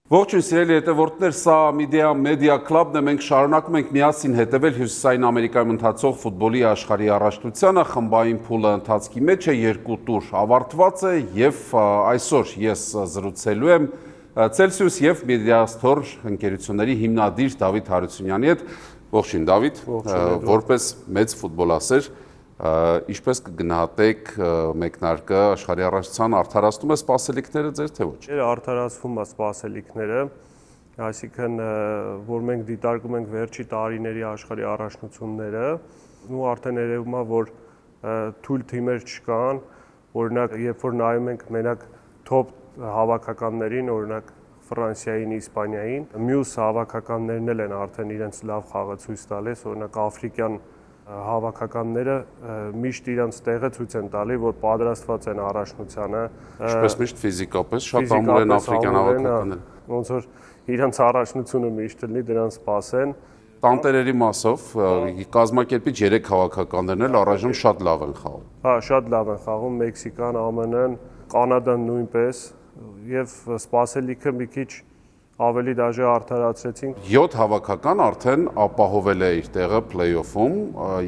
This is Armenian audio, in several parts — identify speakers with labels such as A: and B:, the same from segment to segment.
A: Ողջույն սիրելի հետևորդներ, սա Media Club-ն է, մենք շարունակում ենք միասին հետևել Հյուսիսային Ամերիկայում ընթացող ֆուտբոլի աշխարհի առաջնությանը, խմբային փուլը ընթացքի մեջ է, երկու տուր ավարտված է եւ այսօր ես զրուցելու եմ Celsius եւ Mediastor ընկերությունների հիմնադիր Դավիթ Հարությունյանի հետ։ Ողջույն Դավիթ, որպես մեծ ֆուտբոլասեր, ինչպես կգնահատեք մեկնարկը աշխարհի առաջնության արդարացնում է սպասելիքները ձեր թե ոչ։
B: Արդարացվում է սպասելիքները, այսինքն որ մենք դիտարկում ենք վերջի տարիների աշխարհի առաջնությունները, ու արդեն երևում է, որ թույլ թիմեր չկան, օրինակ, երբ որ նայում ենք մենակ top հավաքականներին, օրինակ Ֆրանսիային, Իսպանիային, մյուս հավաքականներն էլ են արդեն իրենց լավ խաղը ցույց տալիս, օրինակ աֆրիկյան հավաքականները միշտ իրենց տեղը ցույց են տալի, որ պատրաստված են առաջնությանը։
A: Ինչպես միշտ ֆիզիկապես շատ ամուր են աֆրիկյան հավաքականները։
B: Ոնց որ իրենց առաջնությունը միշտ լինի, դրանց սպասեն։
A: Տանտերերի մասով կազմակերպիչ 3 հավաքականներն էլ առայժմ շատ լավ են խաղում։
B: Հա, շատ լավ են խաղում Մեքսիկան, ԱՄՆ-ն, Կանադան նույնպես, եւ սպասելիքը մի քիչ ավելի դաժե արդարացրեցինք։
A: 7 հավաքական արդեն ապահովել է իր տեղը play-off-ում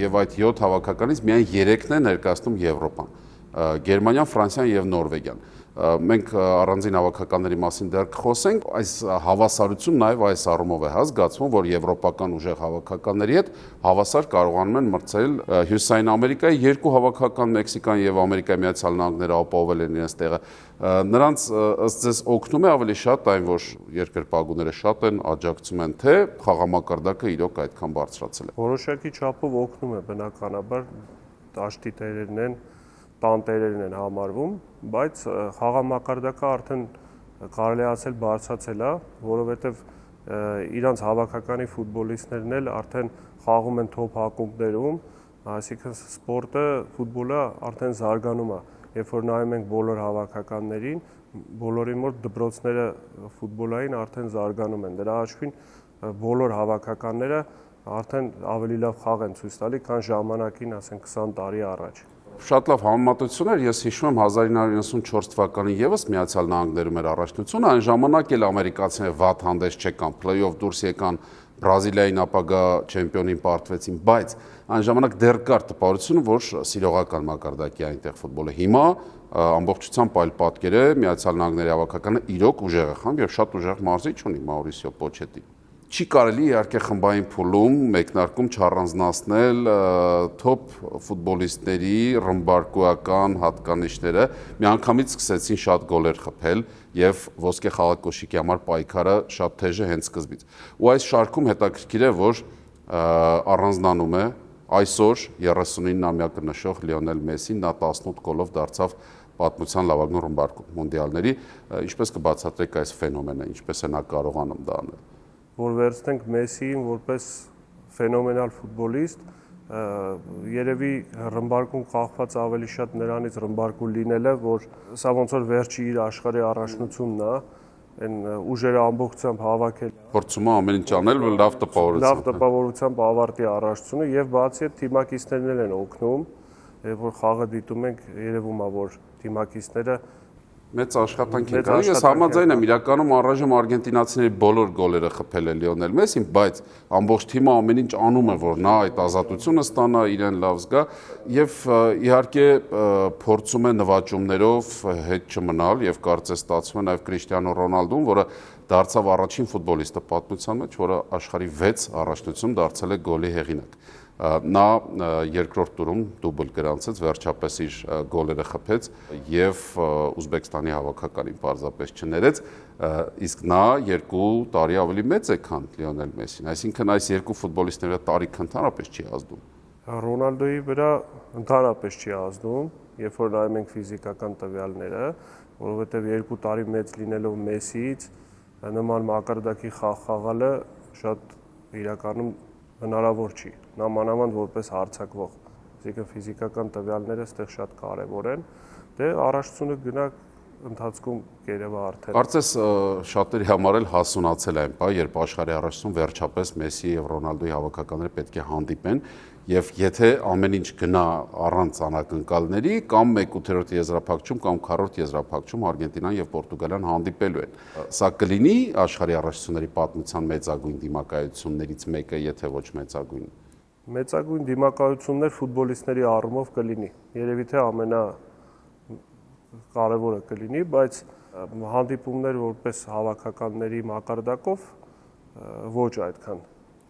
A: եւ այդ 7 հավաքականից միայն 3-ն է ներկայացնում Եվրոպան՝ Գերմանիան, Ֆրանսիան եւ Նորվեգիան։ Մենք առանձին հավաքականների մասին դեռ կխոսենք, այս հավասարությունը նաև այս առումով է զգացվում, որ եվրոպական ուժեղ հավաքականների հետ հավասար կարողանում են մրցել Հյուսիսային Ամերիկայի 2 հավաքական Մեքսիկան եւ Ամերիկայի Միացյալ Նահանգները ապահովել են իրենց տեղը։ Նրանց ըստ ձեզ օգնում է ավելի շատ այն, որ երկրպագուները շատ են, աջակցում են, թե խաղամակարդակը իրոք այդքան բարձրացել է։
B: Որոշակի չափով օգնում է, բնականաբար դաշտի տերերն են, տանտերերն են համարվում, բայց խաղամակարդակը արդեն կարելի ասել բարձրացել է, որովհետև իրանց հավաքականի ֆուտբոլիստներն էլ արդեն խաղում են top ակումբներում, այսինքն սպորտը, ֆուտբոլը արդեն զարգանում է։ Երբ որ նայում ենք բոլոր հավաքականներին, բոլորի մոտ դպրոցները ֆուտբոլային արդեն զարգանում են։ Դրա հաշվին բոլոր հավաքականները արդեն ավելի լավ խաղ են ցույց տալի, քան ժամանակին, ասենք 20 տարի առաջ։
A: Շատ լավ համեմատություն էր, ես հիշում եմ 1994 թվականին եւս Միացյալ Նահանգներում էր առաջնությունը, այն ժամանակ էլ ամերիկացիները վատ հանդես չեկան, play-off դուրս եկան, Բրազիլիային ապագա չեմպիոնին պարտվեցին, բայց այն ժամանակ դեռ կար տպավորությունը, որ սիրողական մակարդակի այնտեղ ֆուտբոլը։ Հիմա ամբողջությամբ այլ պատկեր է, Միացյալ Նահանգների հավաքականը իրոք ուժեղ է խաղում եւ շատ ուժեղ մարզիչ ունի Մաուրիսիո Պոչետին։ Չի կարելի իհարկե խմբային փուլում մեկնարկում չառանձնացնել top ֆուտբոլիստների ռմբարկոական հատկանիշները, միանգամից սկսեցին շատ գոլեր խփել եւ ոսկե խաղակոշիկի համար պայքարը շատ թեժ է հենց սկզբից։ Ու այս շարքում հետաքրքիր է, որ առանձնանում է այսօր 39-ամյակը նշող Լիոնել Մեսին, նա 18 գոլով դարձավ պատմության լավագույն ռմբարկու մունդիալների, ինչպես կբացատրեք այս ֆենոմենը, ինչպես է նա կարողանում դա անել։
B: Որ վերցնենք Մեսիին որպես ֆենոմենալ ֆուտբոլիստ, երևի ռմբարկուն կախված ավելի շատ նրանից ռմբարկու լինելը, որ սա ոնց որ վերջի իր աշխարհի առաջնությունն է, այն ուժերը ամբողջությամբ հավաքել,
A: փորձում է ամեն ինչ անել, որ լավ
B: տպավորությամբ ավարտի առաջնությունը եւ բացի այդ թիմակիցներն են օգնում, երբ որ խաղը դիտում ենք, երևում է, որ թիմակիցները
A: մեծ աշխատանք են կատարել։ Ես համաձայն եմ, իրականում առայժմ արգենտինացիների բոլոր գոլերը խփել է Լիոնել Մեսին, բայց ամբողջ թիմը ամեն ինչ անում է, որ նա այդ ազատությունը ստանա, իրեն լավ զգա եւ իհարկե փորձում է նվաճումներով հետ չմնալ եւ կարծես ստացվում է նաեւ Կրիշտիանո Ռոնալդուն, որը դարձավ առաջին ֆուտբոլիստը պատմության մեջ, որը աշխարհի 6 առաջնությունում դարձել է գոլի հեղինակ։ Նա երկրորդ տուրում դուբլ գրանցեց, վերջապես իր գոլերը խփեց եւ Ուզբեկստանի հավաքականին պարզապես չներեց, իսկ նա 2 տարի ավելի մեծ է, քան Լիոնել Մեսին, այսինքն այս երկու ֆուտբոլիստների տարիքը ընդհանրապես չի ազդում։
B: Ռոնալդոյի վրա ընդհանրապես չի ազդում, երբ որ նայում ենք ֆիզիկական տվյալները, որովհետեւ 2 տարի մեծ լինելով Մեսիից նման մակարդակի խաղ խաղալը շատ իրականում հնարավոր չի, նամանավանդ որպես հարձակվող, այսինքն ֆիզիկական տվյալները այստեղ շատ կարևոր են, դե առաջնությունը գնա ընթացքում կերևա արդեն։
A: Կարծես շատերի համար էլ հասունացել է այն բա, երբ աշխարհի առաջնում վերջապես Մեսսի եւ Ռոնալդոյի հավաքականները պետք է հանդիպեն եւ եթե ամեն ինչ գնա առանց անակնկալների կամ 1/8 եզրափակում կամ 4-րդ եզրափակում Արգենտինան եւ Պորտուգալիան հանդիպելու են։ Սա կլինի աշխարհի առաջնությունների պատմության մեծագույն դիմակայություններից մեկը, եթե ոչ մեծագույն։
B: Մեծագույն դիմակայություններ ֆուտբոլիստների առումով կլինի։ Երևի թե կարևորը կլինի, բայց հանդիպումներ որպես հավաքականների մակարդակով ոչ այդքան։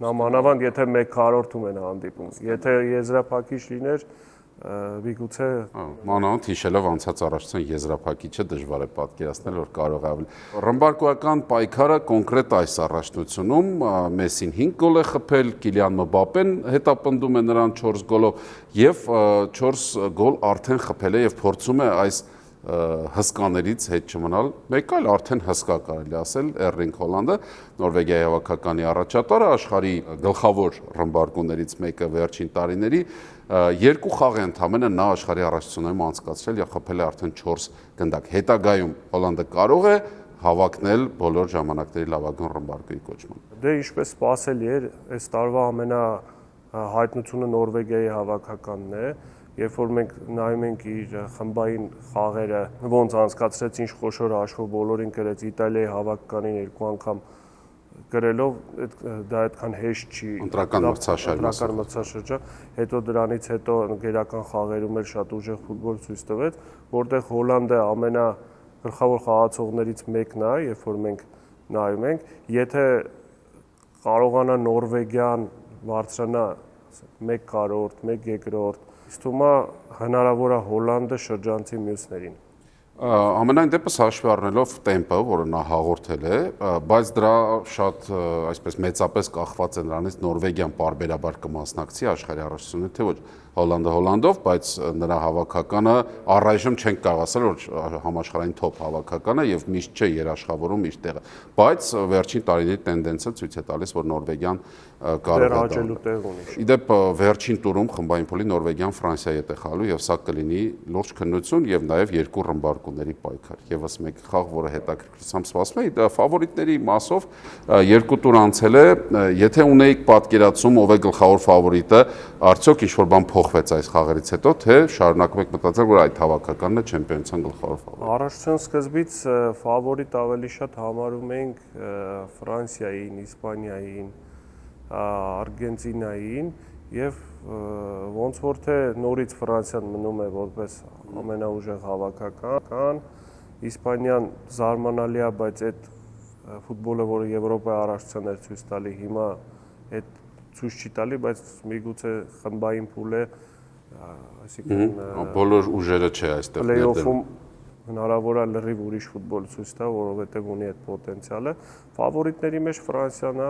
B: Նամանավանդ եթե 1/4-ում են հանդիպում, եթե եզրափակիչ լիներ, միգուցե
A: մանավանդ հիշելով անցած առաջնության եզրափակիչը դժվար է պատկերացնել, որ կարող է ավելի։ Ռմբարկոական պայքարը կոնկրետ այս առաջնությունում Մեսսին 5 գոլ է խփել, Կիլիան Մբապեն հետապնդում է նրան 4 գոլով եւ 4 գոլ արդեն խփել է եւ փորձում է այս հսկաներից հետ չմնալ, մեկ այլ արդեն հսկա կարելի ասել Էրլինգ Հոլանդը, Նորվեգիայի հավաքականի առաջատարը, աշխարհի գլխավոր ռմբարկուներից մեկը վերջին տարիների, 2 խաղ է ընդամենը նա աշխարհի առաջնությունում անցկացրել եւ խփել է արդեն 4 գնդակ։ Հետագայում Հոլանդը կարող է հավակնել բոլոր ժամանակների լավագույն ռմբարկուի կոչման։
B: Դե ինչպես սպասելի էր, այս տարվա ամենահայտնությունը Նորվեգիայի հավաքականն է։ Երբ որ մենք նայում ենք իր խմբային խաղերը, ոնց անցկացրեց, ինչ խոշոր հաշվով բոլորին գրեց Իտալիայի հավաքականին 2 անգամ գրելով, դա այդքան հեշտ չի։
A: Ընտրական մրցաշարժ, հետո դրանից հետո գերական խաղերում էլ շատ ուժեղ ֆուտբոլ ցույց տվեց, որտեղ Հոլանդը ամենագլխավոր խաղացողներից մեկն է, երբ որ մենք նայում ենք, եթե կարողանա Նորվեգիան բարձրանա 1/4, 1/2, իսկ թվում է հնարավոր է Հոլանդը շրջանցի մյուսներին։ Ամենայն դեպս հաշվի առնելով տեմպը, որը նա հաղորդել է, բայց դրա շատ այսպես մեծապես կախված է նրանից Նորվեգիան պարբերաբար կմասնակցի աշխարհի առաջնությունների, թե ոչ Հոլանդով, բայց նրա հավաքականը առայժմ չենք կարող ասել, որ համաշխարհային թոփ հավաքականը եւ միշտ չէ երաշխավորում իր տեղը, բայց վերջին տարիների տենդենսը ցույց է տալիս, որ Նորվեգիան կարող է
B: հաջելու տեղ ունի։
A: Իդեպ վերջին տուրում խմբային փուլի Նորվեգիան Ֆրանսիայի հետ է խաղալու եւ սա կլինի լուրջ քննություն եւ նաեւ 2 ռմբարկուների պայքար։ Եվս մեկ խաղ, որը հետաքրքրությամբ սպասվում է, դա ֆավորիտների մասով 2 տուր անցել է, եթե ունեիք պատկերացում ով է գլխավոր ֆավորիտը, արդյոք ինչ-որ բան փոխվեց այս խաղերից հետո, թե շարունակում եք մտածել, որ այդ հավաքականն է չեմպիոնության գլխավոր ֆավորիտ։
B: Առաջնության սկզբից ֆավորիտ ավելի շատ համարում ենք Ֆրանսիային, Իսպանիային, Արգենտինային եւ ոնց որ թե նորից Ֆրանսիան մնում է որպես ամենաուժեղ հավաքական, Իսպանիան զարմանալի է, բայց այդ ֆուտբոլը, որը Եվրոպայի առաջնության էր ցույց տալի, հիմա այդ ցույց չի տալի, բայց միգուցե խմբային փուլ է, այսինքն
A: բոլոր ուժերը չէ այստեղ
B: պլեյոֆում հնարավոր է լրիվ ուրիշ ֆուտբոլ ցույց տա, որովհետև ունի այդ պոտենցիալը։ Ֆավորիտների մեջ Ֆրանսիան է,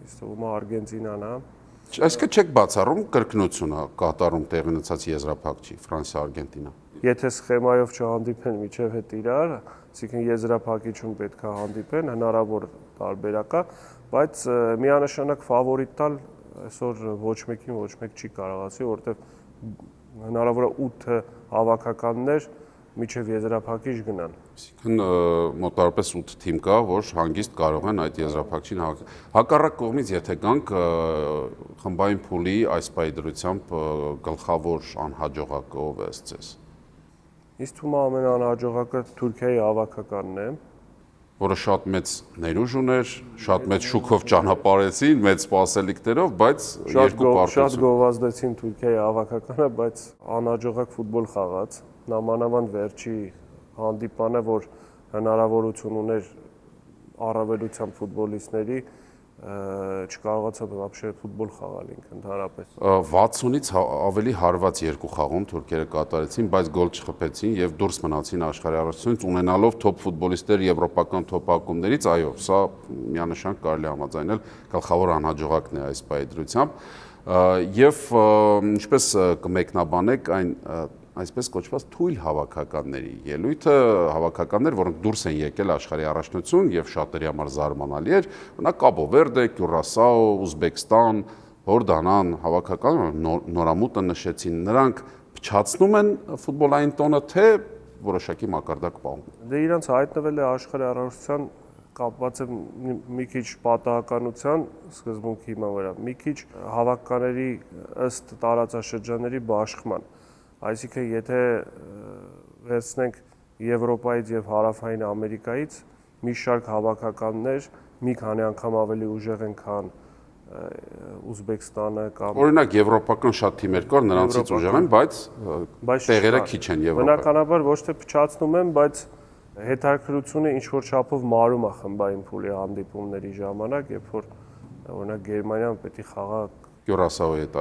B: իսկ թվում է Արգենտինան է։
A: Այսինքն չեք բացառում կրկնությունը կատարում տեղի ունեցած եզրափակչի Ֆրանսիա-Արգենտինա։
B: Եթե սխեմայով չհանդիպեն միջև հետ իրար, այսինքն եզրափակիչում պետք է հանդիպեն, հնարավոր տարբերակ է, բայց միանշանակ ֆավորիտ տալ այսօր ոչ մեկին ոչ մեկ չի կարող ասի, որովհետև հնարավոր է 8 հավաքականներ միջև եզրափակիչ գնան։
A: Այսինքն մոտավորապես 8 թիմ կա, որ հանգիստ կարող են այդ եզրափակչին հակառակ կողմից եթե գանք խմբային փուլի այս պայդրությամբ գլխավոր անհաջողակը ով է ըստ ձեզ։
B: Իսկ թվում է ամենաանհաջողակը Թուրքիայի հավաքականն է,
A: որը շատ մեծ ներուժ ուներ, շատ մեծ շուկով ճանապարհեցին, մեծ սպասելիքներով, բայց երկու պարտություն։
B: Շատ գովազդեցին Թուրքիայի հավաքականը, բայց անհաջողակ ֆուտբոլ խաղաց։ Նամանավանդ վերջի հանդիպանը, որ հնարավորություն ուներ առավելությամբ ֆուտբոլիստների, չկարողացավ вообще ֆուտբոլ խաղալ ինքը ընդհանրապես։
A: 60-ից ավելի հարված երկու խաղում թուրքերը կատարեցին, բայց գոլ չխփեցին եւ դուրս մնացին աշխարհի առաջնությունից ունենալով թոփ ֆուտբոլիստներ եվրոպական թոփ ակումբներից, այո, սա միանշանակ կարելի համաձայնել գլխավոր անհաջողակն է այս պայդրությամբ եւ ինչպես կմեկնաբանեք այն այսպես կոչված թույլ հավաքականների ելույթը, հավաքականներ, որոնք դուրս են եկել աշխարհի առաջնություն եւ շատերի համար զարմանալի էր, օրինակ Կաբո Վերդե, Կյուրասաո, Ուզբեկստան, Հորդանան հավաքականները նորամուտը նշեցին, նրանք փչացնում են ֆուտբոլային տոնը, թե որոշակի մակարդակ պահում։
B: Դե իրանց հայտնվել է աշխարհի առողջության կապված է մի քիչ պատահականության սկզբունքի հիման վրա, մի քիչ հավաքականների ըստ տարածաշրջանների բաշխման։ Այսինքն, եթե վերցնենք Եվրոպայից եւ Հարավային Ամերիկայից մի շարք հավաքականներ մի քանի անգամ ավելի ուժեղ են, քան Ուզբեկստանը կամ
A: օրինակ եվրոպական շատ թիմեր կար, նրանցից ուժեղ են, բայց տեղերը քիչ են Եվրոպայում։
B: Բնականաբար ոչ թե փչացնում են, բայց հետաքրությունը ինչ որ չափով մարում է խմբային փուլի հանդիպումների ժամանակ, երբ որ օրինակ Գերմանիան պետք է խաղա
A: Կյուրասաուի հետ,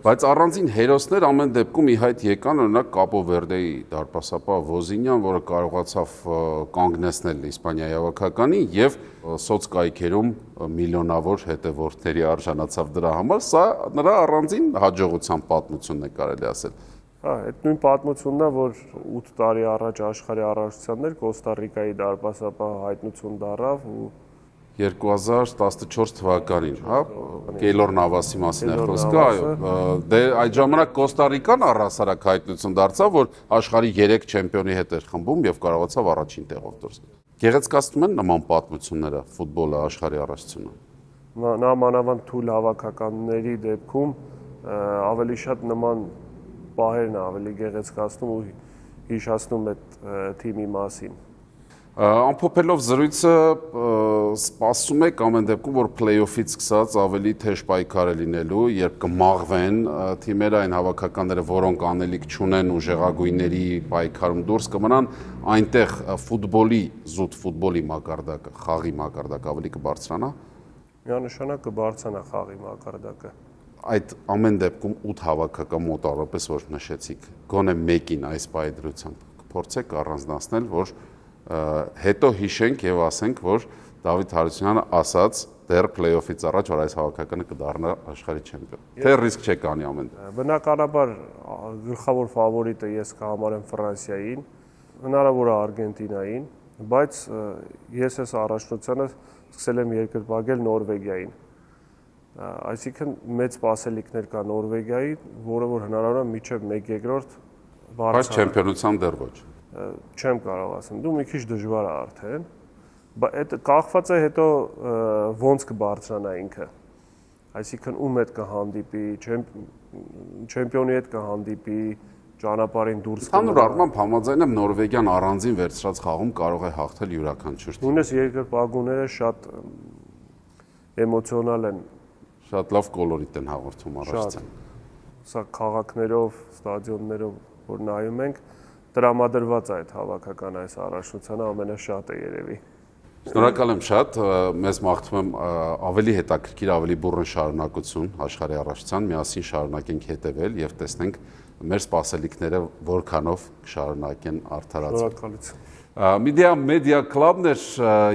A: բայց առանձին հերոսներ ամեն դեպքում ի հայտ եկան, օրինակ Կապո Վերդեի դարպասապահ Ոզինյան, որը կարողացավ կանգնեցնել Իսպանիայի հավաքականին եւ սոցկայքերում միլիոնավոր հետևորդների արժանացավ դրա համար, սա նրա առանձին հաջողության պատմությունն է կարելի ասել։
B: Հա, այդ նույն պատմությունն է, որ 8 տարի առաջ աշխարհի առողջություններ Կոստա Ռիկայի դարպասապահ հայտնություն դառավ ու
A: 2014 թվականին, հա, Կեյլոր Նավասի մասին է խոսքը, այո, դե այդ ժամանակ Կոստա Ռիկան առհասարակ հայտնություն դարձավ, որ աշխարհի 3 չեմպիոնի հետ էր խմբում եւ կարողացավ առաջին տեղով դուրս գալ։ Գեղեցկացնում են նման պատմությունները ֆուտբոլը, աշխարհի առողջությունը։
B: Նա մանավանդ թույլ հավաքականների դեպքում ավելի շատ նման պահերն ավելի գեղեցկացնում ու հիշացնում այդ թիմի մասին։
A: Ամփոփելով զրույցը, սպասում եք ամեն դեպքում, որ փլեյօֆից սկսած ավելի թեժ պայքար է լինելու, երբ կմաղվեն թիմերը, այն հավաքականները, որոնք անելիք չունեն ու ժեղագույնների պայքարում դուրս կմնան, այնտեղ ֆուտբոլի, զուտ ֆուտբոլի մակարդակը, խաղի մակարդակը ավելի կբարձրանա։
B: Միանշանակ կբարձրանա խաղի մակարդակը։
A: Այդ ամեն դեպքում 8 հավաքական մոտավորապես որ նշեցիք, գոնե մեկին այս պայդրությամբ կփորձեք առանձնացնել, որ հետո հիշենք եւ ասենք, որ Դավիթ Հարությունյանը ասաց դեռ փլեյօֆից առաջ, որ այս հավաքականը կդառնա աշխարհի չեմպիոն։ Թե ռիսկ չեք անի ամեն դեպքում։
B: Բնականաբար գլխավոր ֆավորիտը ես կհամարեմ Ֆրանսիային, հնարավոր է Արգենտինային, բայց ես այս առաջնությանը սկսել եմ երկրպագել Նորվեգիային։ Այսինքն մեծ սպասելիքներ կա Նորվեգիայի, որը որ հնարավոր է մինչև 1/2
A: բայց չեմպիոնության դեռ ոչ։
B: Չեմ կարող ասեմ, դու մի քիչ դժվար է արդեն, բայց այդ կախված է հետո ոնց կբարձրանա ինքը։ Այսինքն ում հետ կհանդիպի, չեմպիոնի հետ կհանդիպի, ճանապարհին դուրս կգա։
A: Հանուր առմամբ համաձայն եմ Նորվեգիան առանձին վերցրած խաղում կարող է հաղթել յուրաքանչյուր թիմ։
B: Նույնիսկ երկրպագուները շատ էմոցիոնալ են,
A: շատ լավ կոլորիտ են հաղորդում առաջին։
B: Սա քաղաքներով, ստադիոններով որ նայում ենք, տրամադրված է այդ հավաքական այս առաջնությանը ամենաշատը երևի։
A: Շնորհակալ եմ շատ, մեզ մաղթում եմ ավելի հետաքրքիր, ավելի բուռն շարունակություն աշխարհի առողջության, միասին շարունակենք հետևել եւ տեսնենք մեր սպասելիքները որքանով կշարունակեն արդարացնել։
B: Շնորհակալություն։
A: Media Club-ն էր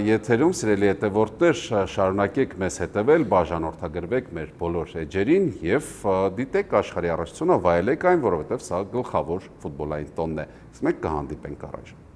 A: եթերում, սիրելի հետևորդներ, շարունակեք մեզ հետևել, բաժանորդագրվեք մեր բոլոր էջերին եւ դիտեք աշխարհի առողջությունը, վայելեք այն, որովհետեւ սա գլխավոր ֆուտբոլային տոնն է։ Իսկ մենք կհանդիպենք առայժմ։